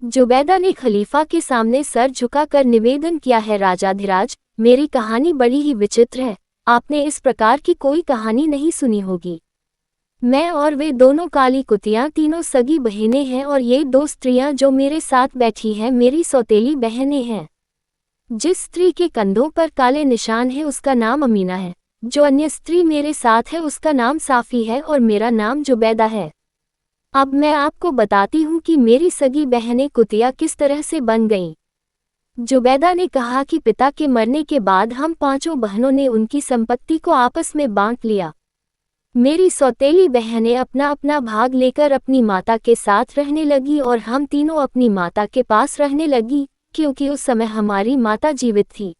जुबैदा ने खलीफा के सामने सर झुकाकर निवेदन किया है, राजाधिराज, मेरी कहानी बड़ी ही विचित्र है। आपने इस प्रकार की कोई कहानी नहीं सुनी होगी। मैं और वे दोनों काली कुतियां तीनों सगी बहनें हैं और ये दो स्त्रियां जो मेरे साथ बैठी हैं मेरी सौतेली बहनें हैं। जिस स्त्री के कंधों पर काले निशान है उसका नाम अमीना है। जो अन्य स्त्री मेरे साथ है उसका नाम साफी है और मेरा नाम जुबैदा है। अब मैं आपको बताती हूँ कि मेरी सगी बहनें कुतिया किस तरह से बन गईं। जुबैदा ने कहा कि पिता के मरने के बाद हम पांचों बहनों ने उनकी संपत्ति को आपस में बांट लिया। मेरी सौतेली बहनें अपना अपना भाग लेकर अपनी माता के साथ रहने लगी और हम तीनों अपनी माता के पास रहने लगी, क्योंकि उस समय हमारी माता जीवित थी।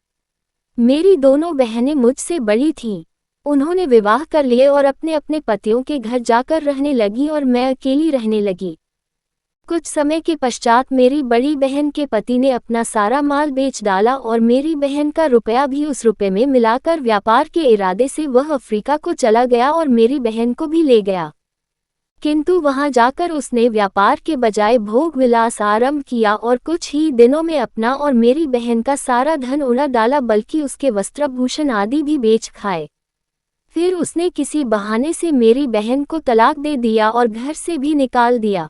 मेरी दोनों बहनें मुझसे बड़ी थीं। उन्होंने विवाह कर लिए और अपने अपने पतियों के घर जाकर रहने लगी और मैं अकेली रहने लगी। कुछ समय के पश्चात मेरी बड़ी बहन के पति ने अपना सारा माल बेच डाला और मेरी बहन का रुपया भी उस रुपये में मिलाकर व्यापार के इरादे से वह अफ्रीका को चला गया और मेरी बहन को भी ले गया। किंतु वहां जाकर उसने व्यापार के बजाय भोग विलास आरंभ किया और कुछ ही दिनों में अपना और मेरी बहन का सारा धन उड़ा डाला, बल्कि उसके वस्त्रभूषण आदि भी बेच खाए। फिर उसने किसी बहाने से मेरी बहन को तलाक दे दिया और घर से भी निकाल दिया।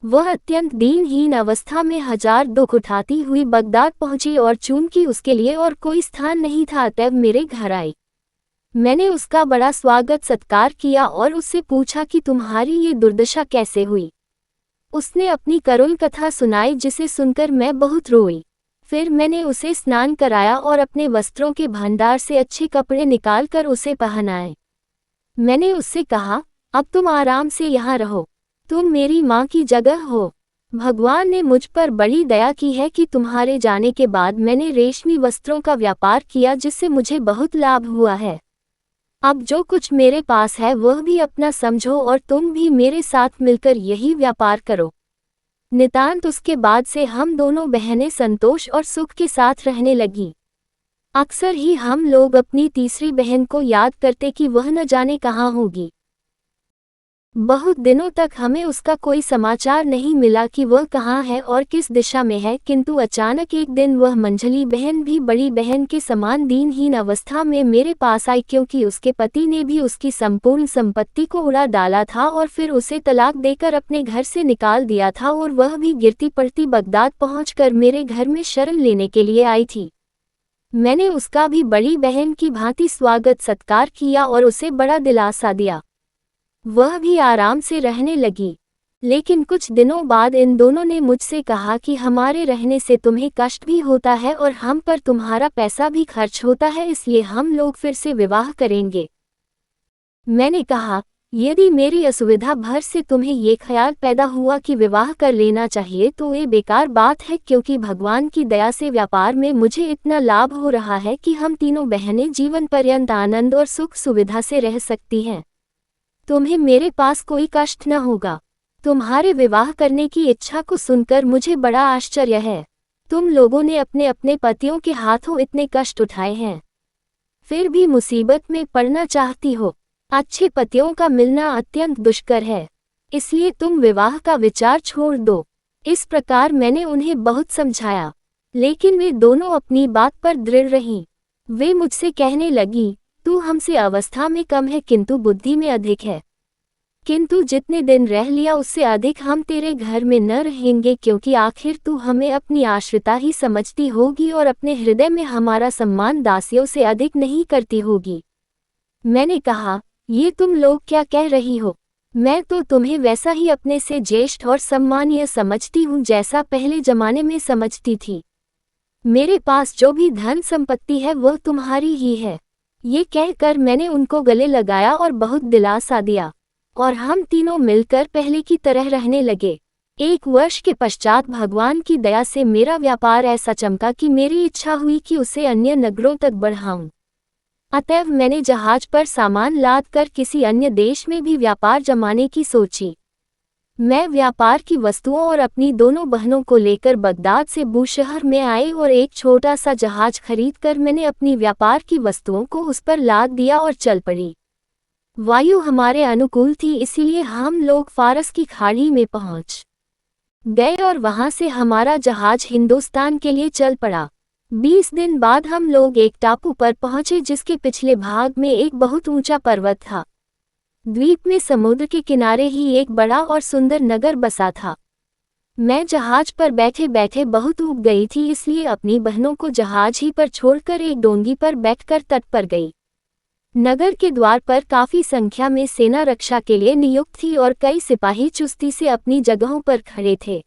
वह अत्यंत दीनहीन अवस्था में हजार दुख उठाती हुई बगदाद पहुंची और चूंकि उसके लिए और कोई स्थान नहीं था अतएव मेरे घर आई। मैंने उसका बड़ा स्वागत सत्कार किया और उससे पूछा कि तुम्हारी ये दुर्दशा कैसे हुई। उसने अपनी करुण कथा सुनाई जिसे सुनकर मैं बहुत रोई। फिर मैंने उसे स्नान कराया और अपने वस्त्रों के भंडार से अच्छे कपड़े निकालकर उसे पहनाए। मैंने उससे कहा, अब तुम आराम से यहाँ रहो, तुम मेरी माँ की जगह हो। भगवान ने मुझ पर बड़ी दया की है कि तुम्हारे जाने के बाद मैंने रेशमी वस्त्रों का व्यापार किया जिससे मुझे बहुत लाभ हुआ है। अब जो कुछ मेरे पास है वह भी अपना समझो और तुम भी मेरे साथ मिलकर यही व्यापार करो। नितांत उसके बाद से हम दोनों बहनें संतोष और सुख के साथ रहने लगी। अक्सर ही हम लोग अपनी तीसरी बहन को याद करते कि वह न जाने कहाँ होगी। बहुत दिनों तक हमें उसका कोई समाचार नहीं मिला कि वह कहाँ है और किस दिशा में है, किंतु अचानक एक दिन वह मंझली बहन भी बड़ी बहन के समान दीनहीन अवस्था में मेरे पास आई, क्योंकि उसके पति ने भी उसकी संपूर्ण संपत्ति को उड़ा डाला था और फिर उसे तलाक देकर अपने घर से निकाल दिया था और वह भी गिरती पड़ती बगदाद पहुंचकर मेरे घर में शरण लेने के लिए आई थी। मैंने उसका भी बड़ी बहन की भांति स्वागत सत्कार किया और उसे बड़ा दिलासा दिया। वह भी आराम से रहने लगी। लेकिन कुछ दिनों बाद इन दोनों ने मुझसे कहा कि हमारे रहने से तुम्हें कष्ट भी होता है और हम पर तुम्हारा पैसा भी खर्च होता है, इसलिए हम लोग फिर से विवाह करेंगे। मैंने कहा, यदि मेरी असुविधा भर से तुम्हें ये ख्याल पैदा हुआ कि विवाह कर लेना चाहिए तो ये बेकार बात है, क्योंकि भगवान की दया से व्यापार में मुझे इतना लाभ हो रहा है कि हम तीनों बहनें जीवन पर्यंत आनंद और सुख सुविधा से रह सकती हैं। तुम्हें मेरे पास कोई कष्ट न होगा। तुम्हारे विवाह करने की इच्छा को सुनकर मुझे बड़ा आश्चर्य है। तुम लोगों ने अपने अपने पतियों के हाथों इतने कष्ट उठाए हैं, फिर भी मुसीबत में पड़ना चाहती हो। अच्छे पतियों का मिलना अत्यंत दुष्कर है, इसलिए तुम विवाह का विचार छोड़ दो। इस प्रकार मैंने उन्हें बहुत समझाया, लेकिन वे दोनों अपनी बात पर दृढ़ रहीं। वे मुझसे कहने लगी, तू हमसे अवस्था में कम है किंतु बुद्धि में अधिक है, किंतु जितने दिन रह लिया उससे अधिक हम तेरे घर में न रहेंगे, क्योंकि आखिर तू हमें अपनी आश्रिता ही समझती होगी और अपने हृदय में हमारा सम्मान दासियों से अधिक नहीं करती होगी। मैंने कहा, ये तुम लोग क्या कह रही हो? मैं तो तुम्हें वैसा ही अपने से ज्येष्ठ और सम्मानीय समझती हूँ जैसा पहले जमाने में समझती थी। मेरे पास जो भी धन संपत्ति है वह तुम्हारी ही है। ये कहकर मैंने उनको गले लगाया और बहुत दिलासा दिया और हम तीनों मिलकर पहले की तरह रहने लगे। 1 वर्ष के पश्चात भगवान की दया से मेरा व्यापार ऐसा चमका कि मेरी इच्छा हुई कि उसे अन्य नगरों तक बढ़ाऊं। अतएव मैंने जहाज पर सामान लाद कर किसी अन्य देश में भी व्यापार जमाने की सोची। मैं व्यापार की वस्तुओं और अपनी दोनों बहनों को लेकर बगदाद से बूशहर में आए और एक छोटा सा जहाज खरीदकर मैंने अपनी व्यापार की वस्तुओं को उस पर लाद दिया और चल पड़ी। वायु हमारे अनुकूल थी, इसीलिए हम लोग फारस की खाड़ी में पहुंच गए और वहां से हमारा जहाज हिंदुस्तान के लिए चल पड़ा। 20 दिन बाद हम लोग एक टापू पर पहुंचे जिसके पिछले भाग में एक बहुत ऊंचा पर्वत था। द्वीप में समुद्र के किनारे ही एक बड़ा और सुंदर नगर बसा था। मैं जहाज पर बैठे बैठे बहुत ऊब गई थी, इसलिए अपनी बहनों को जहाज ही पर छोड़कर एक डोंगी पर बैठकर तट पर गई। नगर के द्वार पर काफी संख्या में सेना रक्षा के लिए नियुक्त थी और कई सिपाही चुस्ती से अपनी जगहों पर खड़े थे।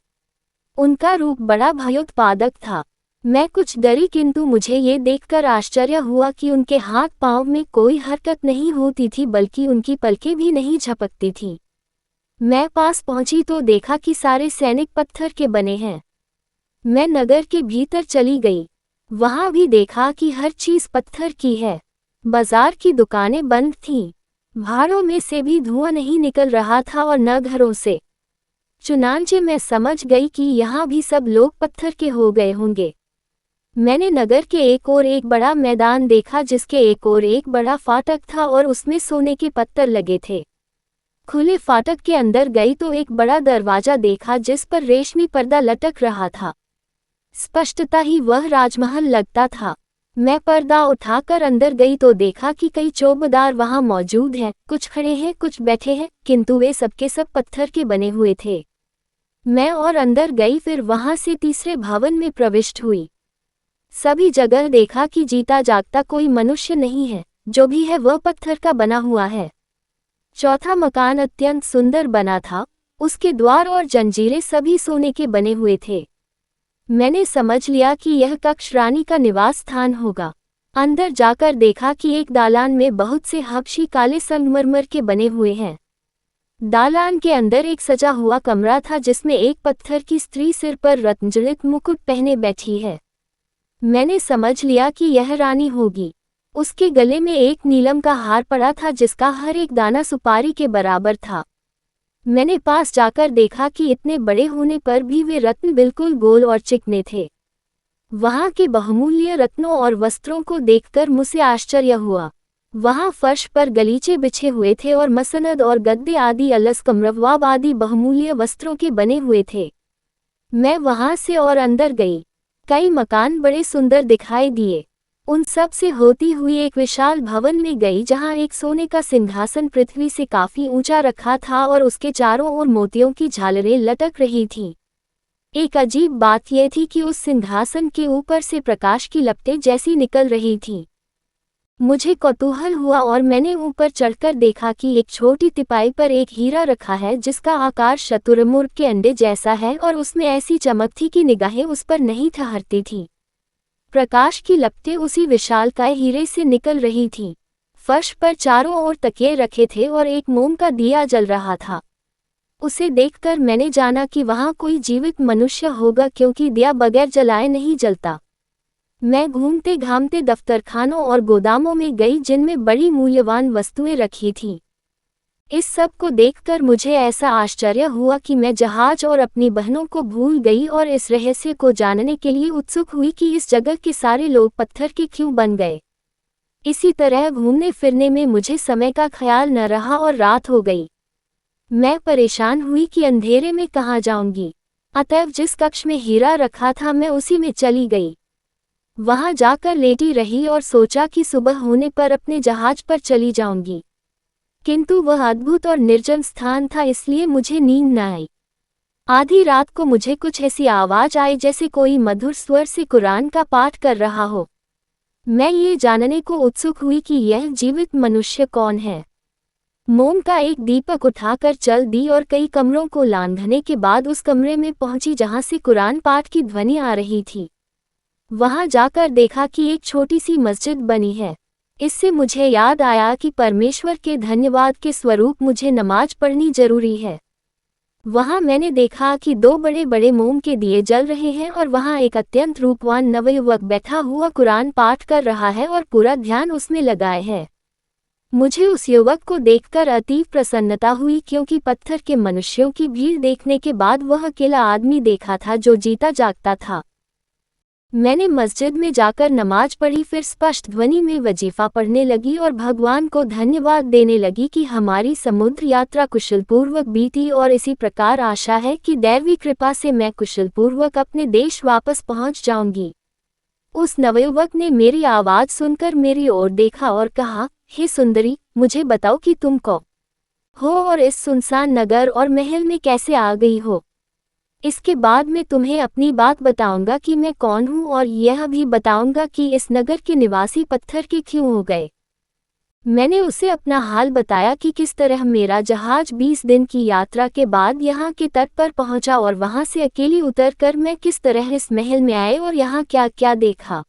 उनका रूप बड़ा भयोत्पादक था। मैं कुछ डरी, किंतु मुझे ये देखकर आश्चर्य हुआ कि उनके हाथ पांव में कोई हरकत नहीं होती थी, बल्कि उनकी पलकें भी नहीं झपकती थीं। मैं पास पहुंची तो देखा कि सारे सैनिक पत्थर के बने हैं। मैं नगर के भीतर चली गई। वहां भी देखा कि हर चीज पत्थर की है। बाजार की दुकानें बंद थीं। भाड़ों में से भी धुआं नहीं निकल रहा था और न घरों से। चुनांचे मैं समझ गई कि यहाँ भी सब लोग पत्थर के हो गए होंगे। मैंने नगर के एक और एक बड़ा मैदान देखा जिसके एक और एक बड़ा फाटक था और उसमें सोने के पत्थर लगे थे। खुले फाटक के अंदर गई तो एक बड़ा दरवाजा देखा जिस पर रेशमी पर्दा लटक रहा था। स्पष्टता ही वह राजमहल लगता था। मैं पर्दा उठाकर अंदर गई तो देखा कि कई चौबेदार वहां मौजूद हैं, कुछ खड़े हैं कुछ बैठे हैं, किंतु वे सबके सब पत्थर के बने हुए थे। मैं और अंदर गई, फिर वहां से तीसरे भवन में प्रविष्ट हुई। सभी जगह देखा कि जीता जागता कोई मनुष्य नहीं है, जो भी है वह पत्थर का बना हुआ है। चौथा मकान अत्यंत सुंदर बना था। उसके द्वार और जंजीरें सभी सोने के बने हुए थे। मैंने समझ लिया कि यह कक्ष रानी का निवास स्थान होगा। अंदर जाकर देखा कि एक दालान में बहुत से हबशी काले संगमरमर के बने हुए हैं। दालान के अंदर एक सजा हुआ कमरा था जिसमें एक पत्थर की स्त्री सिर पर रत्नजड़ित मुकुट पहने बैठी है। मैंने समझ लिया कि यह रानी होगी। उसके गले में एक नीलम का हार पड़ा था जिसका हर एक दाना सुपारी के बराबर था। मैंने पास जाकर देखा कि इतने बड़े होने पर भी वे रत्न बिल्कुल गोल और चिकने थे। वहां के बहुमूल्य रत्नों और वस्त्रों को देखकर मुझे आश्चर्य हुआ। वहां फर्श पर गलीचे बिछे हुए थे और मसनद और गद्दे आदि अलस कमरवाब आदि बहुमूल्य वस्त्रों के बने हुए थे। मैं वहां से और अंदर गई। कई मकान बड़े सुंदर दिखाई दिए। उन सब से होती हुई एक विशाल भवन में गई जहां एक सोने का सिंहासन पृथ्वी से काफी ऊंचा रखा था और उसके चारों ओर मोतियों की झालरें लटक रही थीं। एक अजीब बात यह थी कि उस सिंहासन के ऊपर से प्रकाश की लपटें जैसी निकल रही थीं। मुझे कौतूहल हुआ और मैंने ऊपर चढ़कर देखा कि एक छोटी तिपाई पर एक हीरा रखा है जिसका आकार शुतुरमुर्ग के अंडे जैसा है और उसमें ऐसी चमक थी कि निगाहें उस पर नहीं ठहरती थीं। प्रकाश की लपटें उसी विशालकाय हीरे से निकल रही थीं। फर्श पर चारों ओर तकिए रखे थे और एक मोम का दिया जल रहा था। उसे देखकर मैंने जाना कि वहां कोई जीवित मनुष्य होगा, क्योंकि दिया बगैर जलाए नहीं जलता। मैं घूमते घामते दफ्तरखानों और गोदामों में गई जिनमें बड़ी मूल्यवान वस्तुएं रखी थीं। इस सब को देखकर मुझे ऐसा आश्चर्य हुआ कि मैं जहाज और अपनी बहनों को भूल गई और इस रहस्य को जानने के लिए उत्सुक हुई कि इस जगह के सारे लोग पत्थर के क्यों बन गए। इसी तरह घूमने फिरने में मुझे समय का ख्याल न रहा और रात हो गई। मैं परेशान हुई कि अंधेरे में कहाँ जाऊंगी। अतएव जिस कक्ष में हीरा रखा था मैं उसी में चली गई। वहां जाकर लेटी रही और सोचा कि सुबह होने पर अपने जहाज पर चली जाऊंगी। किंतु वह अद्भुत और निर्जन स्थान था, इसलिए मुझे नींद न आई। आधी रात को मुझे कुछ ऐसी आवाज आई जैसे कोई मधुर स्वर से कुरान का पाठ कर रहा हो। मैं ये जानने को उत्सुक हुई कि यह जीवित मनुष्य कौन है। मोम का एक दीपक उठाकर चल दी और कई कमरों को लांघने के बाद उस कमरे में पहुंची जहां से कुरान पाठ की ध्वनि आ रही थी। वहां जाकर देखा कि एक छोटी सी मस्जिद बनी है। इससे मुझे याद आया कि परमेश्वर के धन्यवाद के स्वरूप मुझे नमाज पढ़नी जरूरी है। वहां मैंने देखा कि दो बड़े बड़े मोम के दिए जल रहे हैं और वहां एक अत्यंत रूपवान नवयुवक बैठा हुआ कुरान पाठ कर रहा है और पूरा ध्यान उसमें लगाए है। मुझे उस युवक को देखकर अतीव प्रसन्नता हुई, क्योंकि पत्थर के मनुष्यों की भीड़ देखने के बाद वह अकेला आदमी देखा था जो जीता जागता था। मैंने मस्जिद में जाकर नमाज पढ़ी, फिर स्पष्ट ध्वनि में वजीफा पढ़ने लगी और भगवान को धन्यवाद देने लगी कि हमारी समुद्र यात्रा कुशलपूर्वक बीती और इसी प्रकार आशा है कि दैवी कृपा से मैं कुशलपूर्वक अपने देश वापस पहुंच जाऊंगी। उस नवयुवक ने मेरी आवाज सुनकर मेरी ओर देखा और कहा, हे सुंदरी, मुझे बताओ कि तुम कौन हो और इस सुनसान नगर और महल में कैसे आ गई हो। इसके बाद मैं तुम्हें अपनी बात बताऊंगा कि मैं कौन हूँ और यह भी बताऊंगा कि इस नगर के निवासी पत्थर के क्यों हो गए। मैंने उसे अपना हाल बताया कि किस तरह मेरा जहाज 20 दिन की यात्रा के बाद यहाँ के तट पर पहुँचा और वहाँ से अकेली उतरकर मैं किस तरह इस महल में आए और यहाँ क्या क्या देखा।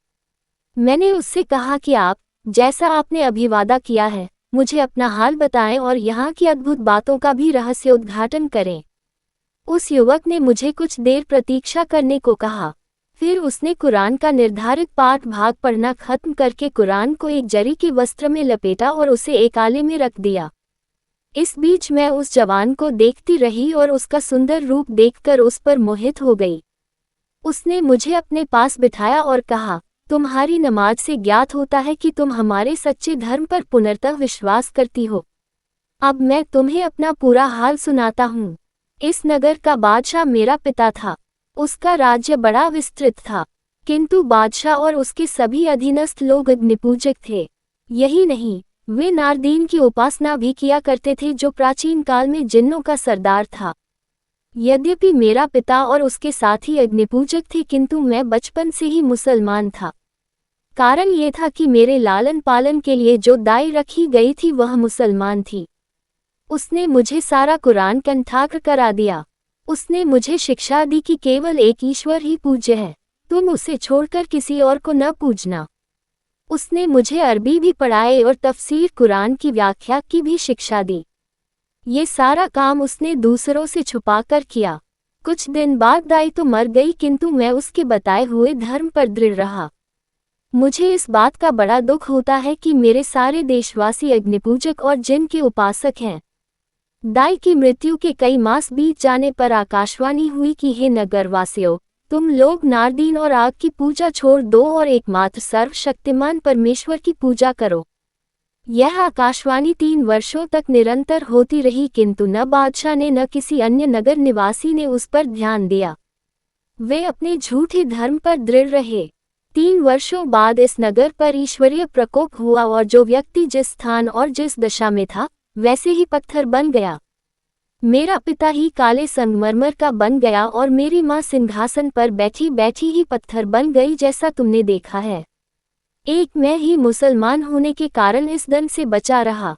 मैंने उससे कहा कि आप, जैसा आपने अभी वादा किया है, मुझे अपना हाल बताएं और यहाँ की अद्भुत बातों का भी रहस्य उद्घाटन करें। उस युवक ने मुझे कुछ देर प्रतीक्षा करने को कहा। फिर उसने कुरान का निर्धारित पाठ भाग पढ़ना खत्म करके कुरान को एक जरी के वस्त्र में लपेटा और उसे एक आले में रख दिया। इस बीच मैं उस जवान को देखती रही और उसका सुंदर रूप देखकर उस पर मोहित हो गई। उसने मुझे अपने पास बिठाया और कहा, तुम्हारी नमाज से ज्ञात होता है कि तुम हमारे सच्चे धर्म पर पुनर्तः विश्वास करती हो। अब मैं तुम्हें अपना पूरा हाल सुनाता हूँ। इस नगर का बादशाह मेरा पिता था। उसका राज्य बड़ा विस्तृत था, किंतु बादशाह और उसके सभी अधीनस्थ लोग अग्निपूजक थे। यही नहीं, वे नारदीन की उपासना भी किया करते थे, जो प्राचीन काल में जिन्नों का सरदार था। यद्यपि मेरा पिता और उसके साथी अग्निपूजक थे, किंतु मैं बचपन से ही मुसलमान था। कारण ये था कि मेरे लालन पालन के लिए जो दाई रखी गई थी वह मुसलमान थी। उसने मुझे सारा कुरान कंठाग्र करा दिया। उसने मुझे शिक्षा दी कि केवल एक ईश्वर ही पूज्य है, तुम उसे छोड़कर किसी और को न पूजना। उसने मुझे अरबी भी पढ़ाए और तफसीर कुरान की व्याख्या की भी शिक्षा दी। ये सारा काम उसने दूसरों से छुपाकर किया। कुछ दिन बाद दाई तो मर गई, किंतु मैं उसके बताए हुए धर्म पर दृढ़ रहा। मुझे इस बात का बड़ा दुख होता है कि मेरे सारे देशवासी अग्निपूजक और जिन के उपासक हैं। दाई की मृत्यु के कई मास बीत जाने पर आकाशवाणी हुई कि हे नगरवासियों, तुम लोग नारदीन और आग की पूजा छोड़ दो और एकमात्र सर्वशक्तिमान परमेश्वर की पूजा करो। यह आकाशवाणी 3 वर्षों तक निरंतर होती रही, किंतु न बादशाह ने न किसी अन्य नगर निवासी ने उस पर ध्यान दिया। वे अपने झूठे धर्म पर दृढ़ रहे। 3 वर्षों बाद इस नगर पर ईश्वरीय प्रकोप हुआ और जो व्यक्ति जिस स्थान और जिस दशा में था, वैसे ही पत्थर बन गया। मेरा पिता ही काले संगमरमर का बन गया और मेरी माँ सिंहासन पर बैठी बैठी ही पत्थर बन गई, जैसा तुमने देखा है। एक मैं ही मुसलमान होने के कारण इस दंड से बचा रहा।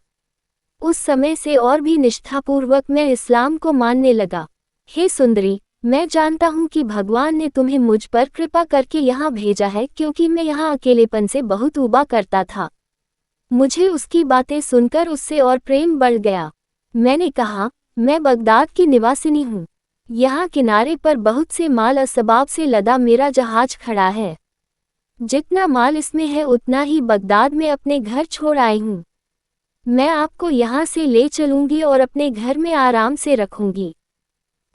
उस समय से और भी निष्ठापूर्वक मैं इस्लाम को मानने लगा। हे सुंदरी, मैं जानता हूँ कि भगवान ने तुम्हें मुझ पर कृपा करके यहाँ भेजा है, क्योंकि मैं यहाँ अकेलेपन से बहुत उबा करता था। मुझे उसकी बातें सुनकर उससे और प्रेम बढ़ गया। मैंने कहा, मैं बगदाद की निवासिनी हूँ। यहाँ किनारे पर बहुत से माल असबाब से लदा मेरा जहाज खड़ा है। जितना माल इसमें है उतना ही बगदाद में अपने घर छोड़ आई हूँ। मैं आपको यहाँ से ले चलूँगी और अपने घर में आराम से रखूँगी।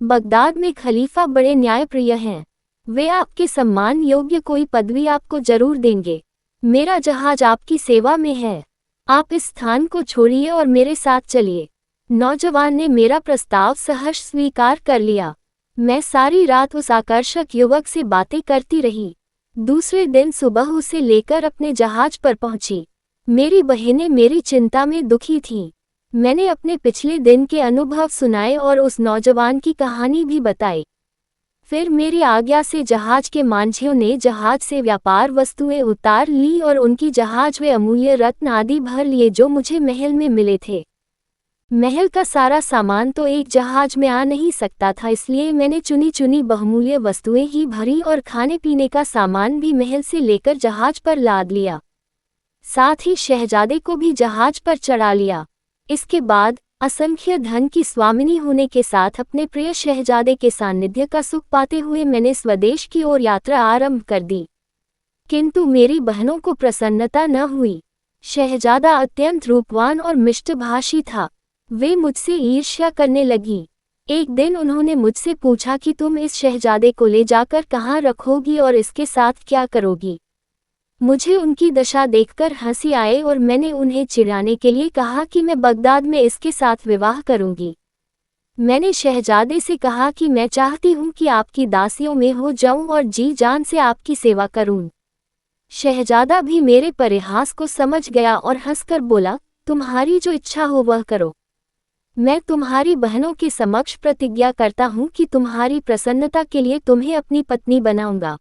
बगदाद में खलीफा बड़े न्यायप्रिय हैं। वे आपके सम्मान योग्य कोई पदवी आपको जरूर देंगे। मेरा जहाज आपकी सेवा में है। आप इस स्थान को छोड़िए और मेरे साथ चलिए। नौजवान ने मेरा प्रस्ताव सहर्ष स्वीकार कर लिया। मैं सारी रात उस आकर्षक युवक से बातें करती रही। दूसरे दिन सुबह उसे लेकर अपने जहाज पर पहुंची। मेरी बहनें मेरी चिंता में दुखी थीं। मैंने अपने पिछले दिन के अनुभव सुनाए और उस नौजवान की कहानी भी बताई। फिर मेरी आज्ञा से जहाज के मांझियों ने जहाज से व्यापार वस्तुएं उतार ली और उनकी जहाज वे अमूल्य रत्न आदि भर लिए जो मुझे महल में मिले थे। महल का सारा सामान तो एक जहाज में आ नहीं सकता था, इसलिए मैंने चुनी चुनी बहुमूल्य वस्तुएं ही भरी और खाने पीने का सामान भी महल से लेकर जहाज पर लाद लिया। साथ ही शहजादे को भी जहाज पर चढ़ा लिया। इसके बाद असंख्य धन की स्वामिनी होने के साथ अपने प्रिय शहजादे के सानिध्य का सुख पाते हुए मैंने स्वदेश की ओर यात्रा आरंभ कर दी। किंतु मेरी बहनों को प्रसन्नता न हुई। शहजादा अत्यंत रूपवान और मिष्टभाषी था। वे मुझसे ईर्ष्या करने लगीं। एक दिन उन्होंने मुझसे पूछा कि तुम इस शहजादे को ले जाकर कहाँ रखोगी और इसके साथ क्या करोगी। मुझे उनकी दशा देखकर हंसी आए और मैंने उन्हें चिढ़ाने के लिए कहा कि मैं बगदाद में इसके साथ विवाह करूंगी। मैंने शहजादे से कहा कि मैं चाहती हूं कि आपकी दासियों में हो जाऊं और जी जान से आपकी सेवा करूं। शहजादा भी मेरे परिहास को समझ गया और हंसकर बोला, तुम्हारी जो इच्छा हो वह करो। मैं तुम्हारी बहनों के समक्ष प्रतिज्ञा करता हूं कि तुम्हारी प्रसन्नता के लिए तुम्हें अपनी पत्नी बनाऊंगा।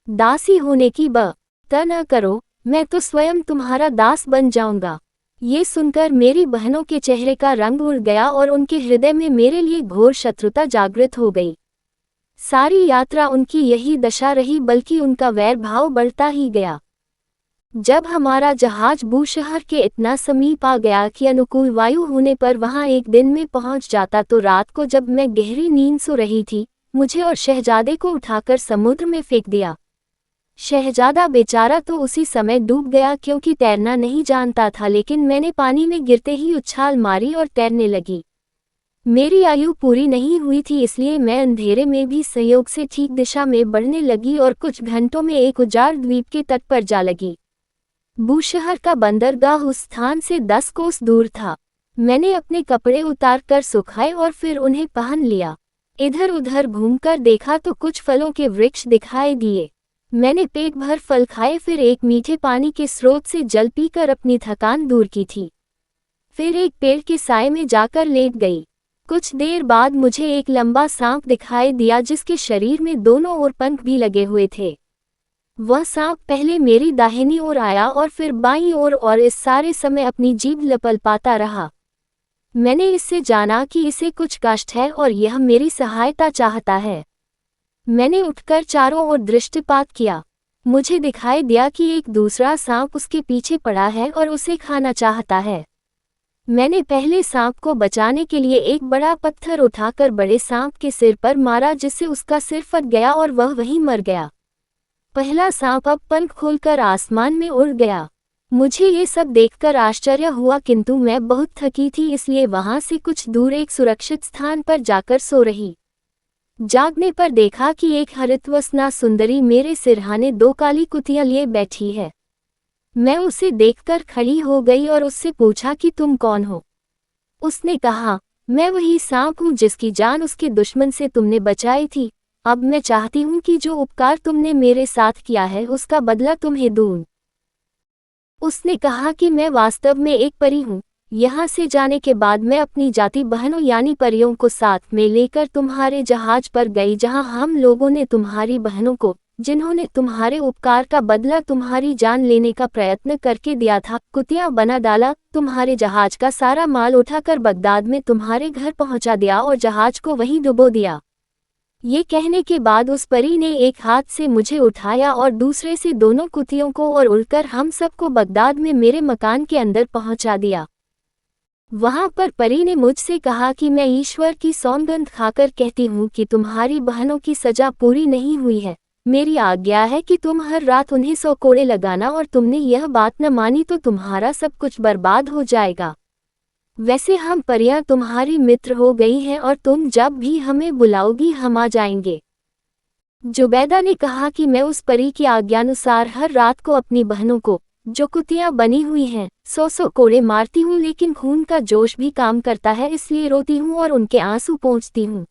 दासी होने की बात न करो, मैं तो स्वयं तुम्हारा दास बन जाऊंगा। ये सुनकर मेरी बहनों के चेहरे का रंग उड़ गया और उनके हृदय में मेरे लिए घोर शत्रुता जागृत हो गई। सारी यात्रा उनकी यही दशा रही, बल्कि उनका वैर भाव बढ़ता ही गया। जब हमारा जहाज बूशहर के इतना समीप आ गया कि अनुकूल वायु होने पर वहां एक दिन में पहुंच जाता, तो रात को जब मैं गहरी नींद सो रही थी, मुझे और शहजादे को उठाकर समुद्र में फेंक दिया। शहजादा बेचारा तो उसी समय डूब गया क्योंकि तैरना नहीं जानता था, लेकिन मैंने पानी में गिरते ही उछाल मारी और तैरने लगी। मेरी आयु पूरी नहीं हुई थी, इसलिए मैं अंधेरे में भी संयोग से ठीक दिशा में बढ़ने लगी और कुछ घंटों में एक उजाड़ द्वीप के तट पर जा लगी। बूशहर का बंदरगाह उस स्थान से 10 कोस दूर था। मैंने अपने कपड़े उतार कर सुखाए और फिर उन्हें पहन लिया। इधर उधर घूमकर देखा तो कुछ फलों के वृक्ष दिखाई दिए। मैंने पेट भर फल खाए, फिर एक मीठे पानी के स्रोत से जल पीकर अपनी थकान दूर की थी। फिर एक पेड़ के साए में जाकर लेट गई। कुछ देर बाद मुझे एक लंबा सांप दिखाई दिया जिसके शरीर में दोनों ओर पंख भी लगे हुए थे। वह सांप पहले मेरी दाहिनी ओर आया और फिर बाईं ओर, और इस सारे समय अपनी जीभ लपलपाता रहा। मैंने इससे जाना कि इसे कुछ कष्ट है और यह मेरी सहायता चाहता है। मैंने उठकर चारों ओर दृष्टिपात किया। मुझे दिखाई दिया कि एक दूसरा सांप उसके पीछे पड़ा है और उसे खाना चाहता है। मैंने पहले सांप को बचाने के लिए एक बड़ा पत्थर उठाकर बड़े सांप के सिर पर मारा, जिससे उसका सिर फट गया और वह वहीं मर गया। पहला सांप अब पंख खोलकर आसमान में उड़ गया। मुझे ये सब देखकर आश्चर्य हुआ, किंतु मैं बहुत थकी थी, इसलिए वहां से कुछ दूर एक सुरक्षित स्थान पर जाकर सो रही। जागने पर देखा कि एक हरितवसना सुंदरी मेरे सिरहाने 2 काली कुतियां लिए बैठी है। मैं उसे देखकर खड़ी हो गई और उससे पूछा कि तुम कौन हो। उसने कहा, मैं वही सांप हूँ जिसकी जान उसके दुश्मन से तुमने बचाई थी। अब मैं चाहती हूँ कि जो उपकार तुमने मेरे साथ किया है उसका बदला तुम्हें दूं। उसने कहा कि मैं वास्तव में एक परी हूँ। यहाँ से जाने के बाद मैं अपनी जाति बहनों यानी परियों को साथ में लेकर तुम्हारे जहाज पर गई, जहाँ हम लोगों ने तुम्हारी बहनों को, जिन्होंने तुम्हारे उपकार का बदला तुम्हारी जान लेने का प्रयत्न करके दिया था, कुतिया बना डाला। तुम्हारे जहाज का सारा माल उठाकर बगदाद में तुम्हारे घर पहुंचा दिया और जहाज को वहीं डुबो दिया। ये कहने के बाद उस परी ने एक हाथ से मुझे उठाया और दूसरे से दोनों कुतियों को, और उड़कर हम सबको बगदाद में मेरे मकान के अंदर पहुंचा दिया। वहां पर परी ने मुझसे कहा कि मैं ईश्वर की सौगंध खाकर कहती हूँ कि तुम्हारी बहनों की सजा पूरी नहीं हुई है। मेरी आज्ञा है कि तुम हर रात उन्हें 100 कोड़े लगाना, और तुमने यह बात न मानी तो तुम्हारा सब कुछ बर्बाद हो जाएगा। वैसे हम परियां तुम्हारी मित्र हो गई हैं और तुम जब भी हमें बुलाओगी हम आ जाएंगे। जुबैदा ने कहा कि मैं उस परी की आज्ञानुसार हर रात को अपनी बहनों को, जो कुतियां बनी हुई हैं, 100 कोड़े मारती हूँ, लेकिन खून का जोश भी काम करता है, इसलिए रोती हूँ और उनके आंसू पोंछती हूँ।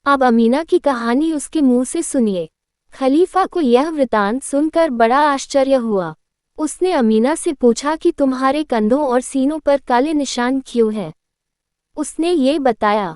अब अमीना की कहानी उसके मुंह से सुनिए। खलीफा को यह वृतांत सुनकर बड़ा आश्चर्य हुआ। उसने अमीना से पूछा कि तुम्हारे कंधों और सीनों पर काले निशान क्यों हैं? उसने ये बताया,